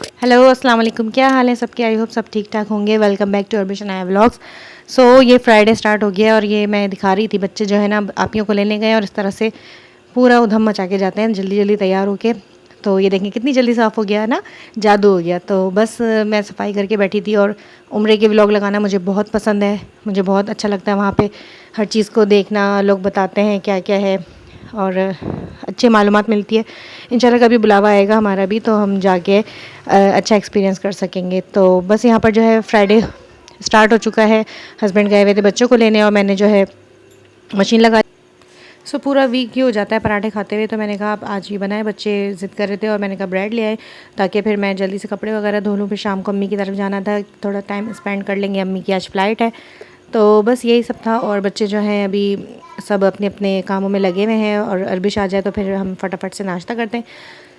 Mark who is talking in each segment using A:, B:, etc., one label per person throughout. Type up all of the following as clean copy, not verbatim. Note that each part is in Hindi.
A: हेलो अस्सलाम वालेकुम, क्या हाल है सबके। आई होप सब ठीक ठाक होंगे। वेलकम बैक टू अरबिशन आया व्लॉग्स। सो ये फ्राइडे स्टार्ट हो गया और ये मैं दिखा रही थी, बच्चे जो है ना आपियों को लेने गए और इस तरह से पूरा उधम मचा के जाते हैं जल्दी जल्दी तैयार होके। तो ये देखें कितनी जल्दी साफ़ हो गया है ना, जादू हो गया। तो बस मैं सफाई करके बैठी थी और उम्रे के व्लॉग लगाना मुझे बहुत पसंद है। मुझे बहुत अच्छा लगता है वहाँ पे हर चीज़ को देखना, लोग बताते हैं क्या क्या है और अच्छी मालूमात मिलती है। इंशाल्लाह कभी बुलावा आएगा हमारा भी तो हम जाके अच्छा एक्सपीरियंस कर सकेंगे। तो बस यहाँ पर जो है फ्राइडे स्टार्ट हो चुका है। हस्बैंड गए हुए थे बच्चों को लेने और मैंने जो है मशीन लगा। सो पूरा वीक ही हो जाता है पराठे खाते हुए। तो मैंने कहा आप आज ही बनाए, बच्चे ज़िद कर रहे थे और मैंने कहा ब्रेड ले आए ताकि फिर मैं जल्दी से कपड़े वगैरह धो लूँ। फिर शाम को अम्मी की तरफ जाना था, थोड़ा टाइम स्पेंड कर लेंगे, अम्मी की आज फ़्लाइट है। तो बस यही सब था और बच्चे जो हैं अभी सब अपने अपने कामों में लगे हुए हैं और अरबिश आ जाए तो फिर हम फटाफट से नाश्ता करते हैं।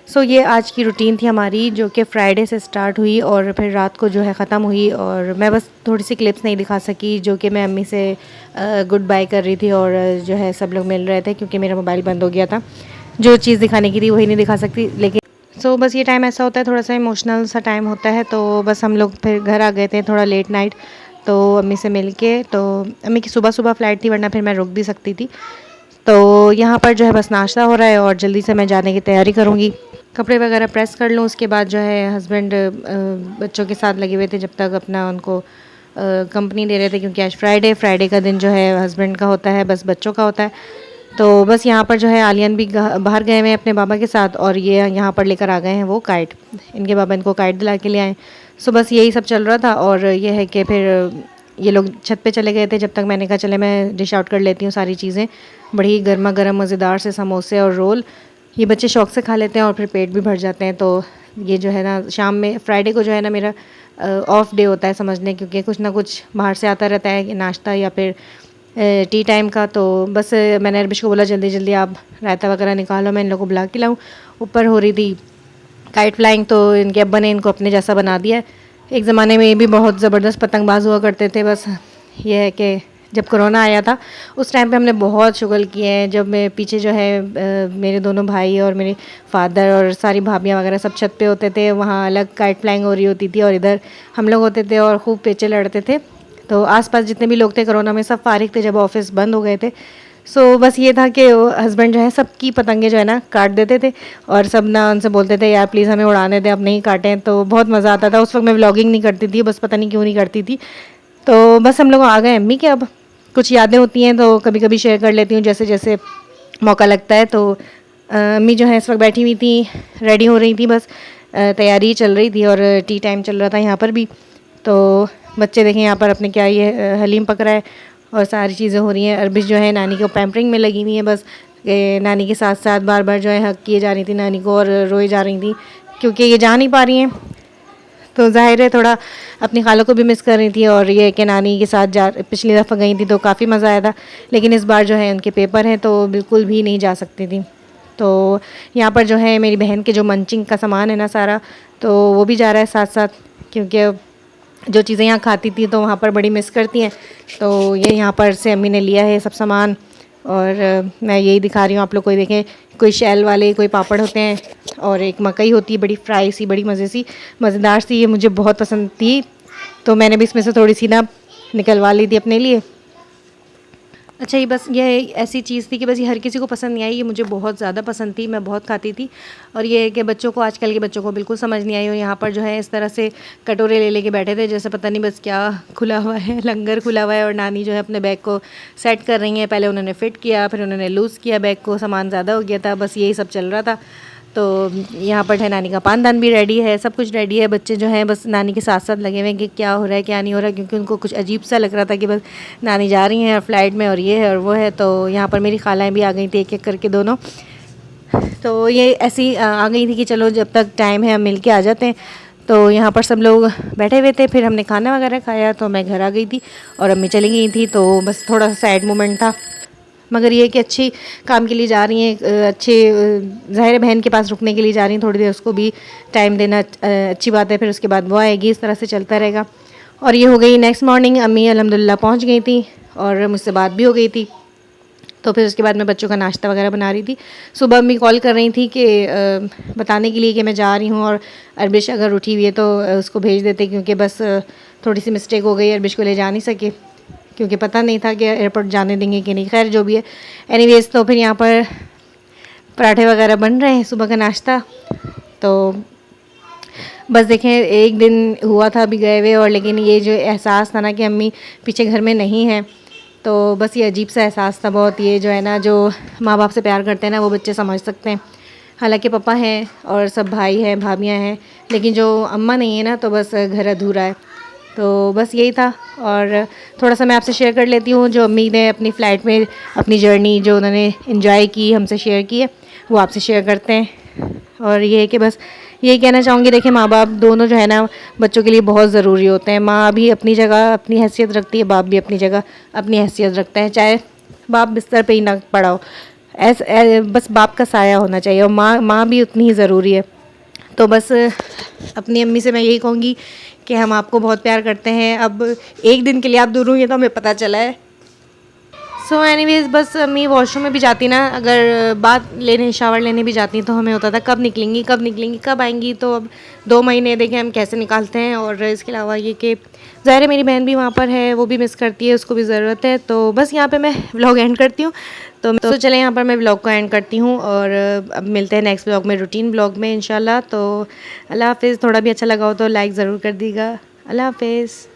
A: सो ये आज की रूटीन थी हमारी जो कि फ्राइडे से स्टार्ट हुई और फिर रात को जो है ख़त्म हुई। और मैं बस थोड़ी सी क्लिप्स नहीं दिखा सकी जो कि मैं अम्मी से गुड बाय कर रही थी और जो है सब लोग मिल रहे थे क्योंकि मेरा मोबाइल बंद हो गया था। जो चीज़ दिखाने की थी वही नहीं दिखा सकती। लेकिन बस ये टाइम ऐसा होता है, थोड़ा सा इमोशनल सा टाइम होता है। तो बस हम लोग फिर घर आ गए थे थोड़ा लेट नाइट। तो अम्मी से मिल के, तो अम्मी की सुबह सुबह फ़्लाइट थी वरना फिर मैं रुक भी सकती थी। तो यहाँ पर जो है बस नाश्ता हो रहा है और जल्दी से मैं जाने की तैयारी करूँगी। कपड़े वगैरह प्रेस कर लूँ, उसके बाद जो है हस्बैंड बच्चों के साथ लगे हुए थे जब तक अपना उनको कंपनी दे रहे थे क्योंकि आज फ्राइडे का दिन जो है हस्बैंड का होता है, बस बच्चों का होता है। तो बस यहाँ पर जो है आलियन भी बाहर गए हुए हैं अपने बाबा के साथ और ये यहाँ पर लेकर आ गए हैं वो काइट। इनके बाबा इनको काइट दिला के ले आए। सो बस यही सब चल रहा था और ये है कि फिर ये लोग छत पे चले गए थे जब तक मैंने कहा चले मैं डिश आउट कर लेती हूँ सारी चीज़ें। बड़ी गर्मा गर्म मज़ेदार से समोसे और रोल ये बच्चे शौक़ से खा लेते हैं और फिर पेट भी भर जाते हैं। तो ये जो है ना शाम में फ्राइडे को जो है ना मेरा ऑफ डे होता है समझने, क्योंकि कुछ ना कुछ बाहर से आता रहता है नाश्ता या फिर टी टाइम का। तो बस मैंने अरबिश को बोला जल्दी जल्दी आप रायता वगैरह निकालो, मैं इन लोगों को बुला के लाऊँ। ऊपर हो रही थी काइट फ्लाइंग तो इनके अब्बा ने इनको अपने जैसा बना दिया। एक ज़माने में ये भी बहुत ज़बरदस्त पतंगबाज हुआ करते थे। बस ये है कि जब कोरोना आया था उस टाइम पे हमने बहुत शुगल किए हैं। जब मैं पीछे जो है मेरे दोनों भाई और मेरे फादर और सारी भाभियाँ वगैरह सब छत पे होते थे, वहाँ अलग काइट फ्लाइंग हो रही होती थी और इधर हम लोग होते थे और खूब पेचे लड़ते थे। तो आसपास जितने भी लोग थे कोरोना में सब फारिग थे जब ऑफिस बंद हो गए थे। बस ये था कि हस्बैंड जो है सबकी पतंगे जो है ना काट देते थे और सब ना उनसे बोलते थे यार प्लीज़ हमें उड़ाने दें, अब नहीं काटें। तो बहुत मज़ा आता था। उस वक्त मैं व्लॉगिंग नहीं करती थी, बस पता नहीं क्यों नहीं करती थी। तो बस हम लोग आ गए अम्मी के। अब कुछ यादें होती हैं तो कभी कभी शेयर कर लेती हूँ जैसे जैसे मौका लगता है। तो अम्मी जो है इस वक्त बैठी हुई थी, रेडी हो रही थी, बस तैयारी चल रही थी और टी टाइम चल रहा था यहाँ पर भी। तो बच्चे देखें यहाँ पर अपने क्या ये हलीम पक रहा है और सारी चीज़ें हो रही हैं। अरबिश जो है नानी को पैम्परिंग में लगी हुई है, बस नानी के साथ साथ बार बार जो है हक किए जा रही थी नानी को और रोए जा रही थी क्योंकि ये जा नहीं पा रही हैं। तो ज़ाहिर है थोड़ा अपनी खालों को भी मिस कर रही थी और ये कि नानी के साथ जा पिछली दफ़ा गई थी तो काफ़ी मज़ा आया था, लेकिन इस बार जो है उनके पेपर हैं तो बिल्कुल भी नहीं जा सकती थी। तो यहाँ पर जो है मेरी बहन के जो मंचिंग का सामान है ना सारा, तो वो भी जा रहा है साथ साथ क्योंकि जो चीज़ें यहाँ खाती थी तो वहाँ पर बड़ी मिस करती हैं। तो ये यहाँ पर से अम्मी ने लिया है सब सामान और मैं यही दिखा रही हूँ आप लोग को। देखें कोई शैल वाले कोई पापड़ होते हैं और एक मकई होती है बड़ी फ्राई सी, बड़ी मज़ेदार सी, ये मुझे बहुत पसंद थी तो मैंने भी इसमें से थोड़ी सी ना निकलवा ली थी अपने लिए। अच्छा ये बस ये ऐसी चीज़ थी कि बस ये हर किसी को पसंद नहीं आई, ये मुझे बहुत ज़्यादा पसंद थी, मैं बहुत खाती थी। और ये है कि बच्चों को, आजकल के बच्चों को बिल्कुल समझ नहीं आई। और यहाँ पर जो है इस तरह से कटोरे ले लेके बैठे थे जैसे पता नहीं बस क्या खुला हुआ है, लंगर खुला हुआ है। और नानी जो है अपने बैग को सेट कर रही हैं, पहले उन्होंने फ़िट किया फिर उन्होंने लूज़ किया बैग को, सामान ज़्यादा हो गया था, बस यही सब चल रहा था। तो यहाँ पर है नानी का पानदान भी रेडी है, सब कुछ रेडी है। बच्चे जो हैं बस नानी के साथ साथ लगे हुए हैं कि क्या हो रहा है क्या नहीं हो रहा है, क्योंकि उनको कुछ अजीब सा लग रहा था कि बस नानी जा रही हैं और फ्लाइट में और ये है और वो है। तो यहाँ पर मेरी खालाएँ भी आ गई थी एक एक करके दोनों। तो ये ऐसी आ गई थी कि चलो जब तक टाइम है हम मिल के आ जाते हैं। तो यहाँ पर सब लोग बैठे हुए थे, फिर हमने खाना वगैरह खाया तो मैं घर आ गई थी और अम्मी चली गई थी। तो बस थोड़ा सा सैड मोमेंट था, मगर ये कि अच्छी काम के लिए जा रही हैं, अच्छे ज़ाहिर बहन के पास रुकने के लिए जा रही हैं, थोड़ी देर उसको भी टाइम देना अच्छी बात है। फिर उसके बाद वो आएगी, इस तरह से चलता रहेगा। और ये हो गई नेक्स्ट मॉर्निंग, अम्मी अल्हम्दुलिल्लाह पहुंच गई थी और मुझसे बात भी हो गई थी। तो फिर उसके बाद मैं बच्चों का नाश्ता वगैरह बना रही थी। सुबह अम्मी कॉल कर रही थी कि बताने के लिए कि मैं जा रही हूँ और अरबिश अगर उठी हुई है तो उसको भेज देते, क्योंकि बस थोड़ी सी मिस्टेक हो गई, अरबिश को ले जा नहीं सके क्योंकि पता नहीं था कि एयरपोर्ट जाने देंगे कि नहीं। खैर जो भी है, एनीवेज तो फिर यहाँ पर पराठे वगैरह बन रहे हैं सुबह का नाश्ता। तो बस देखें, एक दिन हुआ था अभी गए हुए, और लेकिन ये जो एहसास था ना कि अम्मी पीछे घर में नहीं है, तो बस ये अजीब सा एहसास था बहुत। ये जो है ना, जो माँ बाप से प्यार करते हैं ना, वो बच्चे समझ सकते हैं। हालांकि पापा हैं और सब भाई हैं, भाभियाँ हैं, लेकिन जो अम्मा नहीं है ना, तो बस घर अधूरा है। तो बस यही था। और थोड़ा सा मैं आपसे शेयर कर लेती हूँ जो अम्मी ने अपनी फ़्लाइट में अपनी जर्नी जो उन्होंने इन्जॉय की, हमसे शेयर की है, वो आपसे शेयर करते हैं। और ये है कि बस यही कहना चाहूँगी, देखिए माँ बाप दोनों जो है ना बच्चों के लिए बहुत ज़रूरी होते हैं। माँ भी अपनी जगह अपनी हैसियत रखती है, बाप भी अपनी जगह अपनी हैसियत रखता है, चाहे बाप बिस्तर पे ही ना पड़ा हो, बस बाप का साया होना चाहिए, और माँ भी उतनी ही ज़रूरी है। तो बस अपनी अम्मी से मैं यही कहूँगी कि हम आपको बहुत प्यार करते हैं। अब एक दिन के लिए आप दूर हुई हैं तो हमें पता चला है। सो एनीवेज, बस अम्मी वॉशरूम में भी जाती ना, अगर बात लेने शावर लेने भी जाती तो हमें होता था कब निकलेंगी कब निकलेंगी कब आएंगी। तो अब 2 महीने देखें हम कैसे निकालते हैं। और इसके अलावा ये कि ज़ाहिर है मेरी बहन भी वहाँ पर है, वो भी मिस करती है, उसको भी ज़रूरत है। तो बस यहाँ पे मैं व्लॉग एंड करती हूँ। तो चले यहाँ पर मैं व्लॉग को एंड करती हूँ, और अब मिलते हैं नेक्स्ट व्लॉग में, रूटीन व्लॉग में इंशाल्लाह। तो अल्लाह हाफ़िज़। थोड़ा भी अच्छा लगा हो तो लाइक ज़रूर कर दीजिएगा। अल्लाह हाफ़िज़।